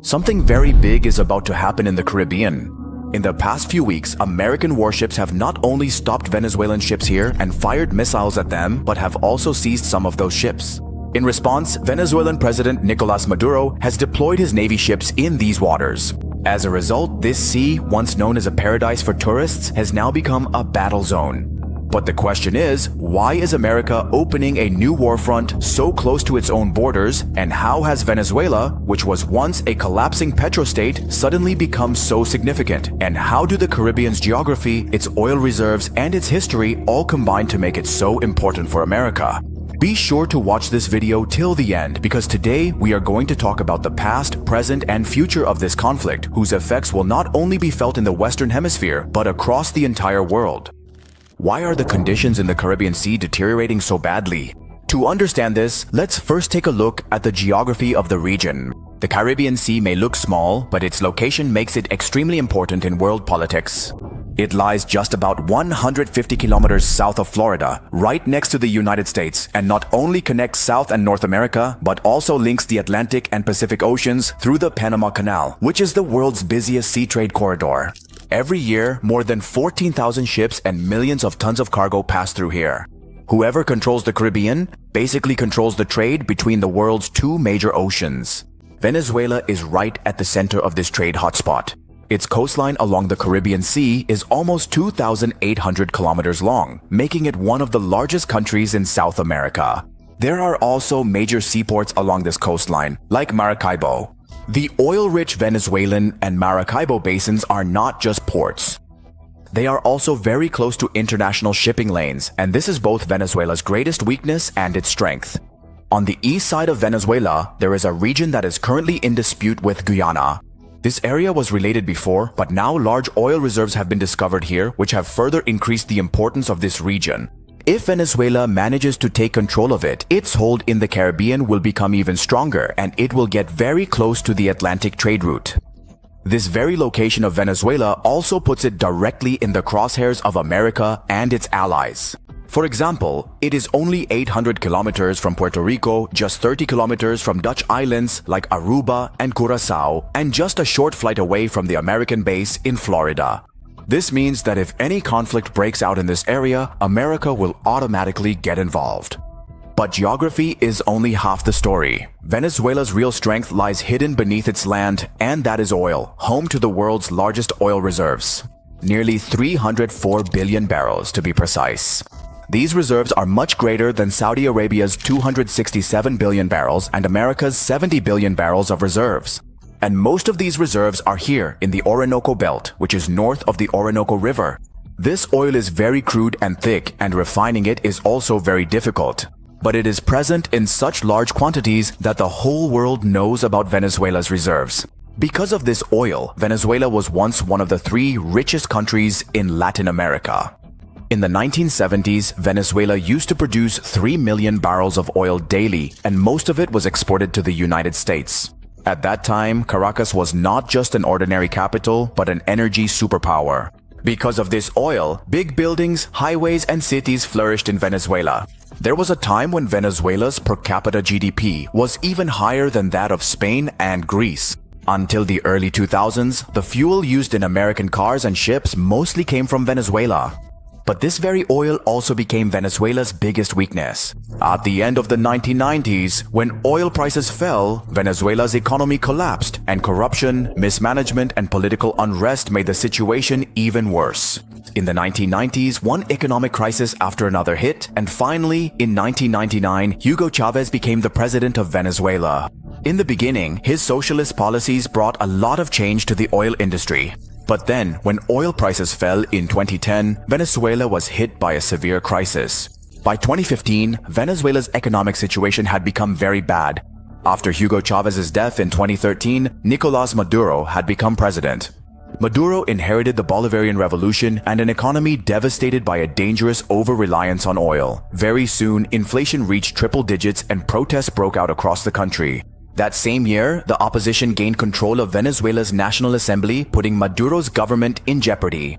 Something very big is about to happen in the Caribbean. In the past few weeks, American warships have not only stopped Venezuelan ships here and fired missiles at them, but have also seized some of those ships. In response, Venezuelan President Nicolas Maduro has deployed his Navy ships in these waters. As a result, this sea, once known as a paradise for tourists, has now become a battle zone. But the question is, why is America opening a new war front so close to its own borders, and how has Venezuela, which was once a collapsing petrostate, suddenly become so significant? And how do the Caribbean's geography, its oil reserves, and its history all combine to make it so important for America? Be sure to watch this video till the end, because today we are going to talk about the past, present, and future of this conflict, whose effects will not only be felt in the Western Hemisphere, but across the entire world. Why are the conditions in the Caribbean Sea deteriorating so badly? To understand this, let's first take a look at the geography of the region. The Caribbean Sea may look small, but its location makes it extremely important in world politics. It lies just about 150 kilometers south of Florida, right next to the United States, and not only connects South and North America, but also links the Atlantic and Pacific Oceans through the Panama Canal, which is the world's busiest sea trade corridor. Every year, more than 14,000 ships and millions of tons of cargo pass through here. Whoever controls the Caribbean basically controls the trade between the world's two major oceans. Venezuela is right at the center of this trade hotspot. Its coastline along the Caribbean Sea is almost 2,800 kilometers long, making it one of the largest countries in South America. There are also major seaports along this coastline, like Maracaibo. The oil-rich Venezuelan and Maracaibo basins are not just ports. They are also very close to international shipping lanes, and this is both Venezuela's greatest weakness and its strength. On the east side of Venezuela, there is a region that is currently in dispute with Guyana. This area was related before, but now large oil reserves have been discovered here, which have further increased the importance of this region. If Venezuela manages to take control of it, its hold in the Caribbean will become even stronger, and it will get very close to the Atlantic trade route. This very location of Venezuela also puts it directly in the crosshairs of America and its allies. For example, it is only 800 kilometers from Puerto Rico, just 30 kilometers from Dutch islands like Aruba and Curaçao, and just a short flight away from the American base in Florida. This means that if any conflict breaks out in this area, America will automatically get involved. But geography is only half the story. Venezuela's real strength lies hidden beneath its land, and that is oil, home to the world's largest oil reserves. Nearly 304 billion barrels to be precise. These reserves are much greater than Saudi Arabia's 267 billion barrels and America's 70 billion barrels of reserves. And most of these reserves are here in the Orinoco Belt, which is north of the Orinoco River. This oil is very crude and thick, and refining it is also very difficult. But it is present in such large quantities that the whole world knows about Venezuela's reserves. Because of this oil, Venezuela was once one of the 3 richest countries in Latin America. In the 1970s, Venezuela used to produce 3 million barrels of oil daily, and most of it was exported to the United States. At that time, Caracas was not just an ordinary capital, but an energy superpower. Because of this oil, big buildings, highways, and cities flourished in Venezuela. There was a time when Venezuela's per capita GDP was even higher than that of Spain and Greece. Until the early 2000s, the fuel used in American cars and ships mostly came from Venezuela. But this very oil also became Venezuela's biggest weakness. At the end of the 1990s, when oil prices fell, Venezuela's economy collapsed, and corruption, mismanagement, and political unrest made the situation even worse. In the 1990s, one economic crisis after another hit, and finally, in 1999, Hugo Chavez became the president of Venezuela. In the beginning, his socialist policies brought a lot of change to the oil industry. But then, when oil prices fell in 2010, Venezuela was hit by a severe crisis. By 2015, Venezuela's economic situation had become very bad. After Hugo Chavez's death in 2013, Nicolas Maduro had become president. Maduro inherited the Bolivarian Revolution and an economy devastated by a dangerous over-reliance on oil. Very soon, inflation reached triple digits and protests broke out across the country. That same year, the opposition gained control of Venezuela's National Assembly, putting Maduro's government in jeopardy.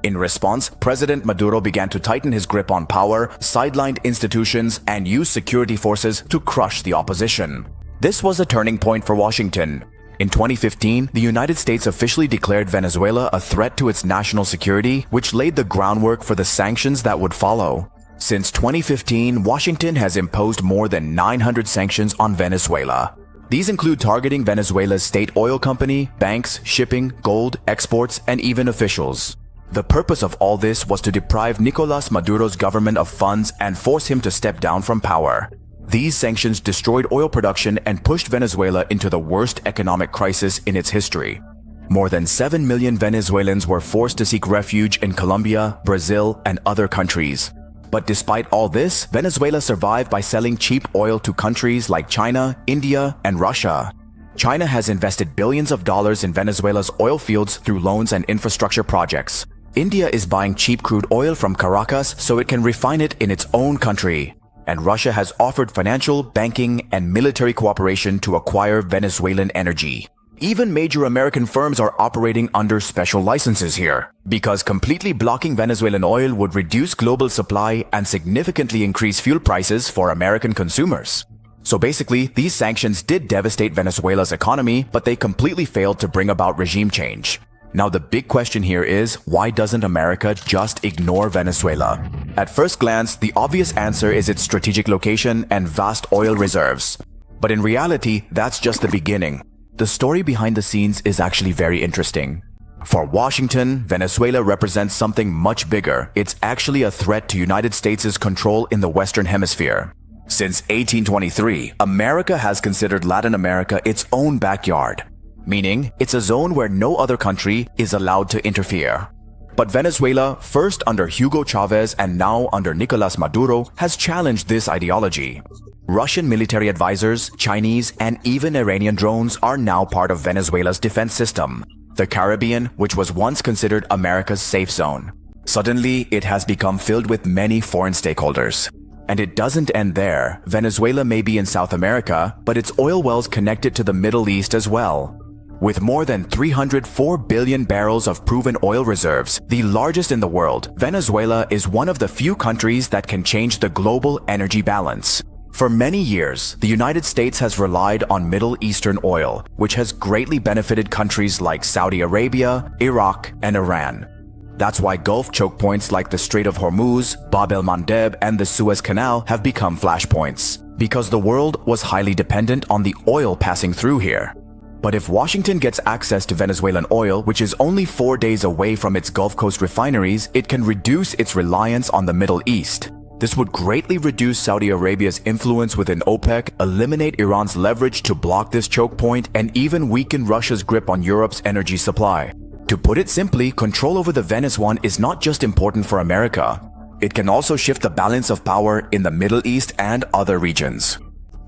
In response, President Maduro began to tighten his grip on power, sidelined institutions, and used security forces to crush the opposition. This was a turning point for Washington. In 2015, the United States officially declared Venezuela a threat to its national security, which laid the groundwork for the sanctions that would follow. Since 2015, Washington has imposed more than 900 sanctions on Venezuela. These include targeting Venezuela's state oil company, banks, shipping, gold, exports, and even officials. The purpose of all this was to deprive Nicolás Maduro's government of funds and force him to step down from power. These sanctions destroyed oil production and pushed Venezuela into the worst economic crisis in its history. More than 7 million Venezuelans were forced to seek refuge in Colombia, Brazil, and other countries. But despite all this, Venezuela survived by selling cheap oil to countries like China, India, and Russia. China has invested billions of dollars in Venezuela's oil fields through loans and infrastructure projects. India is buying cheap crude oil from Caracas so it can refine it in its own country. And Russia has offered financial, banking, and military cooperation to acquire Venezuelan energy. Even major American firms are operating under special licenses here, because completely blocking Venezuelan oil would reduce global supply and significantly increase fuel prices for American consumers. So basically, these sanctions did devastate Venezuela's economy, but they completely failed to bring about regime change. Now the big question here is, why doesn't America just ignore Venezuela? At first glance, the obvious answer is its strategic location and vast oil reserves. But in reality, that's just the beginning. The story behind the scenes is actually very interesting. For Washington, Venezuela represents something much bigger. It's actually a threat to United States' control in the Western Hemisphere. Since 1823, America has considered Latin America its own backyard, meaning it's a zone where no other country is allowed to interfere. But Venezuela, first under Hugo Chavez and now under Nicolás Maduro, has challenged this ideology. Russian military advisors, Chinese, and even Iranian drones are now part of Venezuela's defense system. The Caribbean, which was once considered America's safe zone, suddenly it has become filled with many foreign stakeholders. And it doesn't end there. Venezuela may be in South America, but its oil wells connected to the Middle East as well. With more than 304 billion barrels of proven oil reserves, the largest in the world, Venezuela is one of the few countries that can change the global energy balance. For many years, the United States has relied on Middle Eastern oil, which has greatly benefited countries like Saudi Arabia, Iraq, and Iran. That's why Gulf choke points like the Strait of Hormuz, Bab el-Mandeb, and the Suez Canal have become flashpoints, because the world was highly dependent on the oil passing through here. But if Washington gets access to Venezuelan oil, which is only 4 days away from its Gulf Coast refineries, it can reduce its reliance on the Middle East. This would greatly reduce Saudi Arabia's influence within OPEC, eliminate Iran's leverage to block this choke point, and even weaken Russia's grip on Europe's energy supply. To put it simply, control over the Venice one is not just important for America. It can also shift the balance of power in the Middle East and other regions.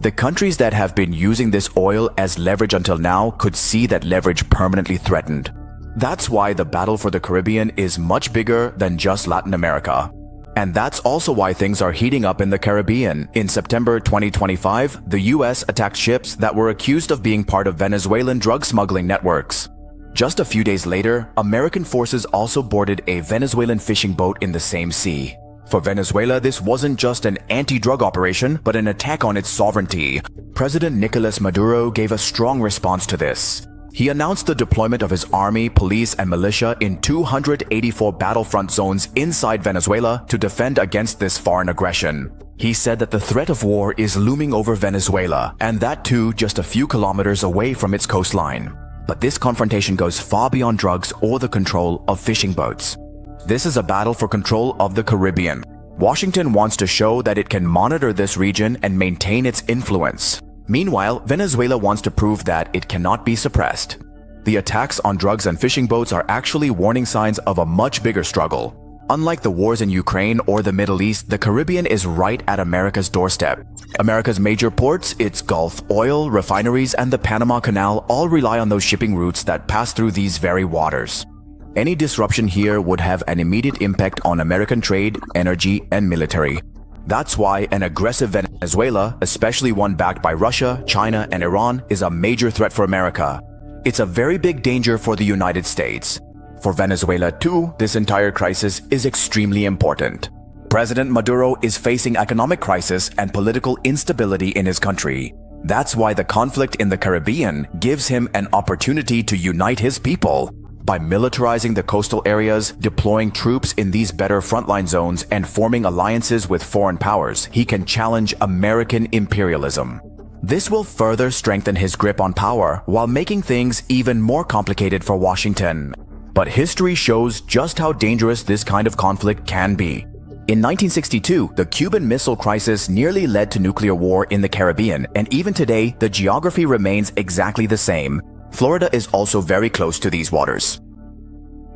The countries that have been using this oil as leverage until now could see that leverage permanently threatened. That's why the battle for the Caribbean is much bigger than just Latin America. And that's also why things are heating up in the Caribbean. In September 2025, the US attacked ships that were accused of being part of Venezuelan drug smuggling networks. Just a few days later, American forces also boarded a Venezuelan fishing boat in the same sea. For Venezuela, this wasn't just an anti-drug operation, but an attack on its sovereignty. President Nicolás Maduro gave a strong response to this. He announced the deployment of his army, police, and militia in 284 battlefront zones inside Venezuela to defend against this foreign aggression. He said that the threat of war is looming over Venezuela, and that too just a few kilometers away from its coastline. But this confrontation goes far beyond drugs or the control of fishing boats. This is a battle for control of the Caribbean. Washington wants to show that it can monitor this region and maintain its influence. Meanwhile, Venezuela wants to prove that it cannot be suppressed. The attacks on drugs and fishing boats are actually warning signs of a much bigger struggle. Unlike the wars in Ukraine or the Middle East, the Caribbean is right at America's doorstep. America's major ports, its Gulf oil, refineries, and the Panama Canal all rely on those shipping routes that pass through these very waters. Any disruption here would have an immediate impact on American trade, energy, and military. That's why an aggressive Venezuela, especially one backed by Russia, China, and Iran, is a major threat for America. It's a very big danger for the United States. For Venezuela too, this entire crisis is extremely important. President Maduro is facing economic crisis and political instability in his country. That's why the conflict in the Caribbean gives him an opportunity to unite his people. By militarizing the coastal areas, deploying troops in these better frontline zones, and forming alliances with foreign powers, he can challenge American imperialism. This will further strengthen his grip on power while making things even more complicated for Washington. But history shows just how dangerous this kind of conflict can be. In 1962, the Cuban Missile Crisis nearly led to nuclear war in the Caribbean, and even today, the geography remains exactly the same. Florida is also very close to these waters.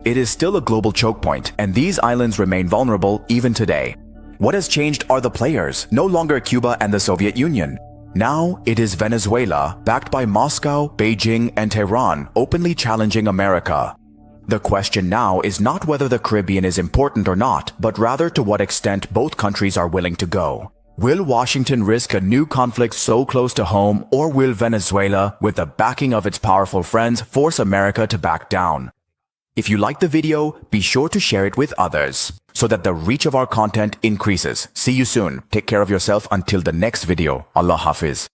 It is still a global choke point, and these islands remain vulnerable even today. What has changed are the players, no longer Cuba and the Soviet Union. Now it is Venezuela, backed by Moscow, Beijing, and Tehran, openly challenging America. The question now is not whether the Caribbean is important or not, but rather to what extent both countries are willing to go. Will Washington risk a new conflict so close to home, or will Venezuela, with the backing of its powerful friends, force America to back down? If you liked the video, be sure to share it with others so that the reach of our content increases. See you soon. Take care of yourself until the next video. Allah Hafiz.